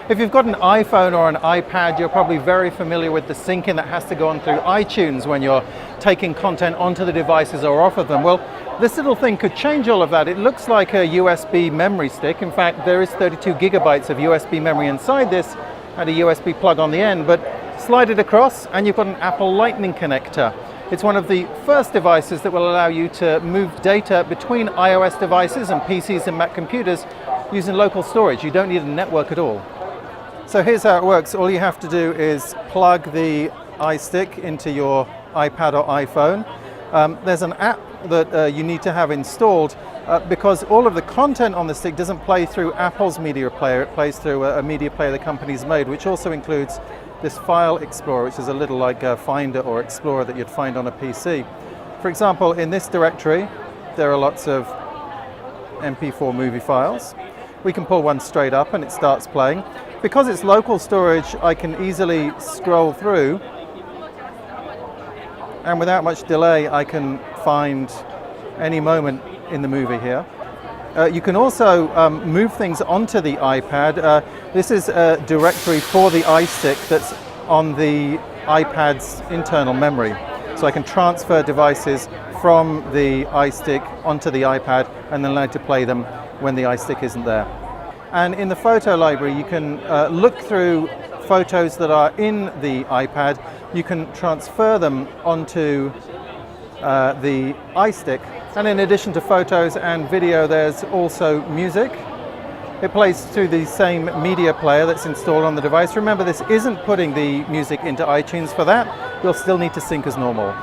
If you've got an iPhone or an iPad, you're probably very familiar with the syncing that has to go on through iTunes when you're taking content onto the devices or off of them. Well, this little thing could change all of that. It looks like a USB memory stick. In fact, there is 32 gigabytes of USB memory inside this and a USB plug on the end, but slide it across and you've got an Apple Lightning connector. It's one of the first devices that will allow you to move data between iOS devices and PCs and Mac computers using local storage. You don't need a network at all. So here's how it works. All you have to do is plug the iStick into your iPad or iPhone. There's an app that you need to have installed because all of the content on the stick doesn't play through Apple's media player. It plays through a media player the company's made, which also includes this file explorer, which is a little like a Finder or Explorer that you'd find on a PC. For example, in this directory, there are lots of MP4 movie files. We can pull one straight up and it starts playing. Because it's local storage, I can easily scroll through, and without much delay I can find any moment in the movie here. You can also move things onto the iPad. This is a directory for the iStick that's on the iPad's internal memory. So I can transfer devices from the iStick onto the iPad and then allow to play them when the iStick isn't there. And in the photo library, you can look through photos that are in the iPad. You can transfer them onto the iStick. And in addition to photos and video, there's also music. It plays through the same media player that's installed on the device. Remember, this isn't putting the music into iTunes. For that, you'll still need to sync as normal.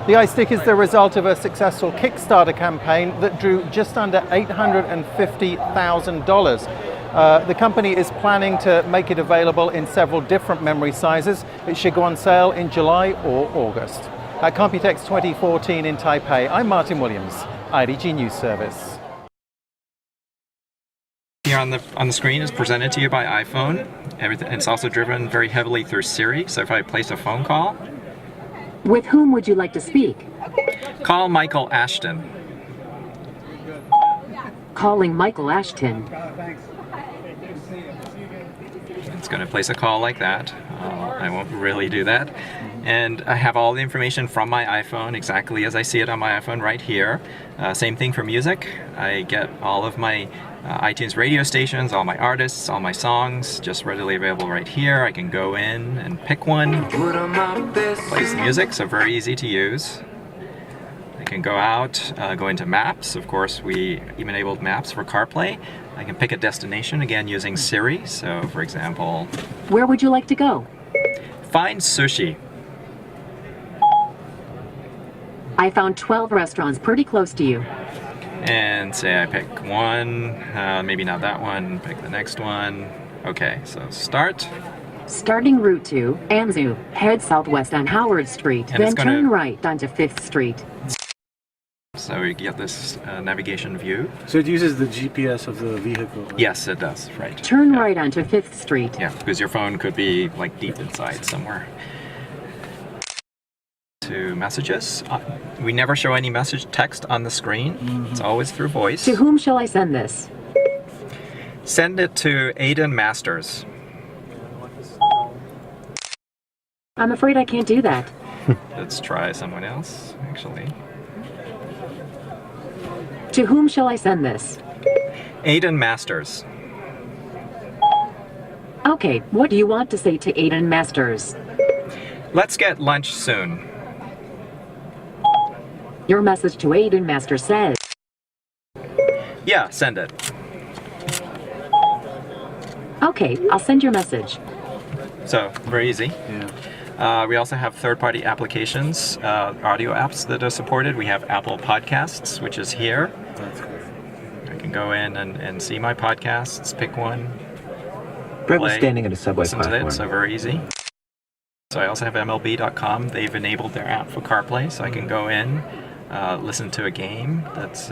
The iStick is the result of a successful Kickstarter campaign that drew just under $850,000. The company is planning to make it available in several different memory sizes. It should go on sale in July or August. At Computex 2014 in Taipei, I'm Martin Williams, IDG News Service. Here on the screen is presented to you by iPhone. It's also driven very heavily through Siri, so if I place a phone call, with whom would you like to speak? call Michael Ashton. Calling Michael Ashton. It's going to place a call like that. I won't really do that. And I have all the information from my iPhone exactly as I see it on my iPhone right here. Same thing for music. I get all of my iTunes radio stations, all my artists, all my songs, just readily available right here. I can go in and pick one. Plays the music, so very easy to use. I can go out, go into Maps. Of course, we even enabled Maps for CarPlay. I can pick a destination, again using Siri. So, for example, where would you like to go? Find sushi. I found 12 restaurants pretty close to you. And say I pick one, maybe not that one, pick the next one. Okay, so start. Starting route to Anzu, head southwest on Howard Street, And then turn right onto 5th Street. So we get this navigation view. So it uses the GPS of the vehicle? Right? Yes, it does, right. Turn right onto 5th Street. Yeah, because your phone could be like deep inside somewhere. To messages. We never show any message text on the screen. It's always through voice. To whom shall I send this? Send it to Aiden Masters. I'm afraid I can't do that. Let's try someone else, actually. To whom shall I send this? Aiden Masters. Okay, what do you want to say to Aiden Masters? Let's get lunch soon. Your message to Aiden Masters says. Yeah, send it. Okay, I'll send your message. So, very easy. Yeah. We also have third-party applications, audio apps that are supported. We have Apple Podcasts, which is here. That's cool. I can go in and see my podcasts, pick one, Brett was play, standing at a subway listen to platform. it, so very easy. So I also have MLB.com. They've enabled their app for CarPlay, so I can go in, listen to a game that's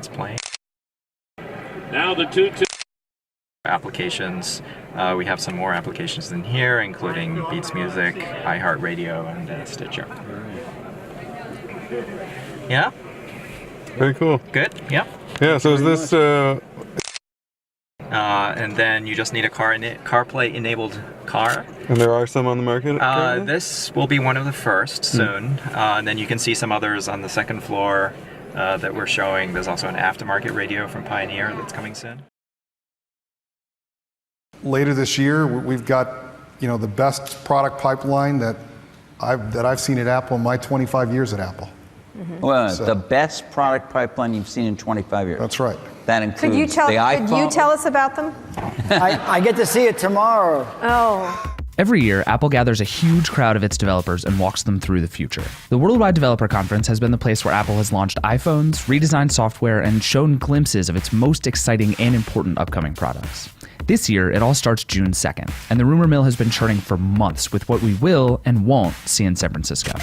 playing. Now the 2-2. Applications. We have some more applications in here, including Beats Music, iHeartRadio, and Stitcher. Yeah? Very cool. Good? Yeah. Yeah, so is this... and then you just need a CarPlay-enabled car. And there are some on the market currently? This will be one of the first soon. And then you can see some others on the second floor that we're showing. There's also an aftermarket radio from Pioneer that's coming soon. Later this year, we've got, the best product pipeline that I've seen at Apple in my 25 years at Apple. Well, the best product pipeline you've seen in 25 years. That's right. That includes Could you iPhone. tell us about them? I get to see it tomorrow. Oh. Every year, Apple gathers a huge crowd of its developers and walks them through the future. The Worldwide Developer Conference has been the place where Apple has launched iPhones, redesigned software, and shown glimpses of its most exciting and important upcoming products. This year, it all starts June 2nd, and the rumor mill has been churning for months with what we will and won't see in San Francisco.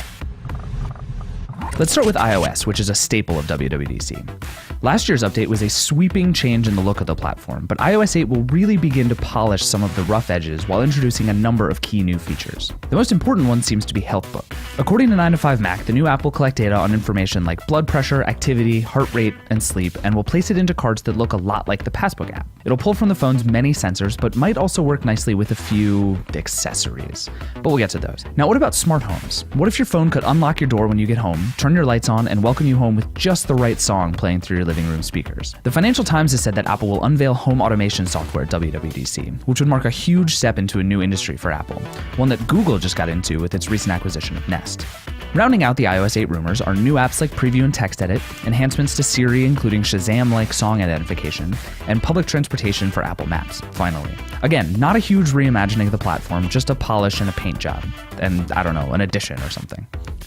Let's start with iOS, which is a staple of WWDC. Last year's update was a sweeping change in the look of the platform, but iOS 8 will really begin to polish some of the rough edges while introducing a number of key new features. The most important one seems to be Health Book. According to 9to5Mac, the new app will collect data on information like blood pressure, activity, heart rate, and sleep, and will place it into cards that look a lot like the Passbook app. It'll pull from the phone's many sensors, but might also work nicely with a few accessories. But we'll get to those. Now, what about smart homes? What if your phone could unlock your door when you get home, turn your lights on, and welcome you home with just the right song playing through your living room speakers? The Financial Times has said that Apple will unveil home automation software at WWDC, which would mark a huge step into a new industry for Apple, one that Google just got into with its recent acquisition of Nest. Rounding out the iOS 8 rumors are new apps like Preview and Text Edit, enhancements to Siri including Shazam-like song identification, and public transportation for Apple Maps, finally. Again, not a huge reimagining of the platform, just a polish and a paint job. And, I don't know, an addition or something.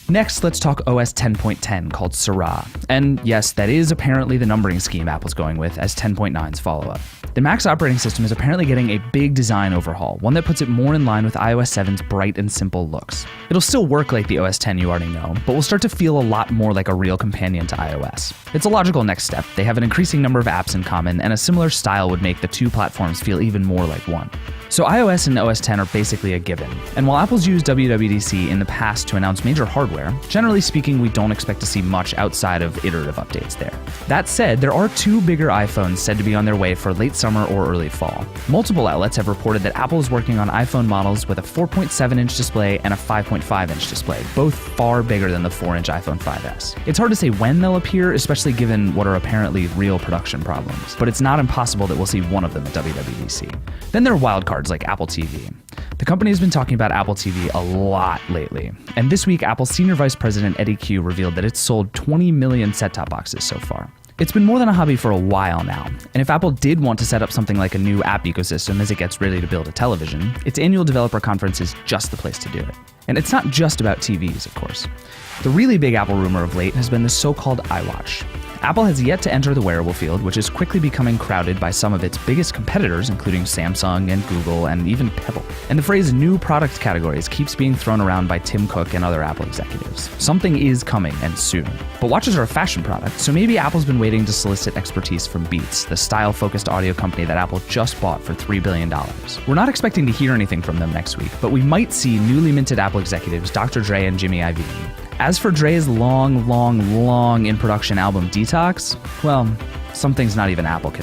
Next, let's talk OS 10.10 called Syrah. And yes, that is apparently the numbering scheme Apple's going with as 10.9's follow-up. The Mac's operating system is apparently getting a big design overhaul, one that puts it more in line with iOS 7's bright and simple looks. It'll still work like the OS 10 you already know, but will start to feel a lot more like a real companion to iOS. It's a logical next step. They have an increasing number of apps in common, and a similar style would make the two platforms feel even more like one. So iOS and OS 10 are basically a given. And while Apple's used WWDC in the past to announce major hardware, generally speaking, we don't expect to see much outside of iterative updates there. That said, there are two bigger iPhones said to be on their way for late summer or early fall. Multiple outlets have reported that Apple is working on iPhone models with a 4.7-inch display and a 5.5-inch display, both far bigger than the 4-inch iPhone 5S. It's hard to say when they'll appear, especially given what are apparently real production problems, but it's not impossible that we'll see one of them at WWDC. Then there are wildcards like Apple TV. The company has been talking about Apple TV a lot lately, and this week Apple's senior vice president Eddie Q revealed that it's sold 20 million set-top boxes so far. It's been more than a hobby for a while now, and if Apple did want to set up something like a new app ecosystem as it gets ready to build a television, its annual developer conference is just the place to do it. And it's not just about TVs, of course. The really big Apple rumor of late has been the so-called iWatch. Apple has yet to enter the wearable field, which is quickly becoming crowded by some of its biggest competitors, including Samsung and Google and even Pebble. And the phrase new product categories keeps being thrown around by Tim Cook and other Apple executives. Something is coming, and soon. But watches are a fashion product, so maybe Apple's been waiting to solicit expertise from Beats, the style-focused audio company that Apple just bought for $3 billion. We're not expecting to hear anything from them next week, but we might see newly minted Apple executives Dr. Dre and Jimmy Iovine. As for Dre's long in production album Detox, well, something's not even Apple can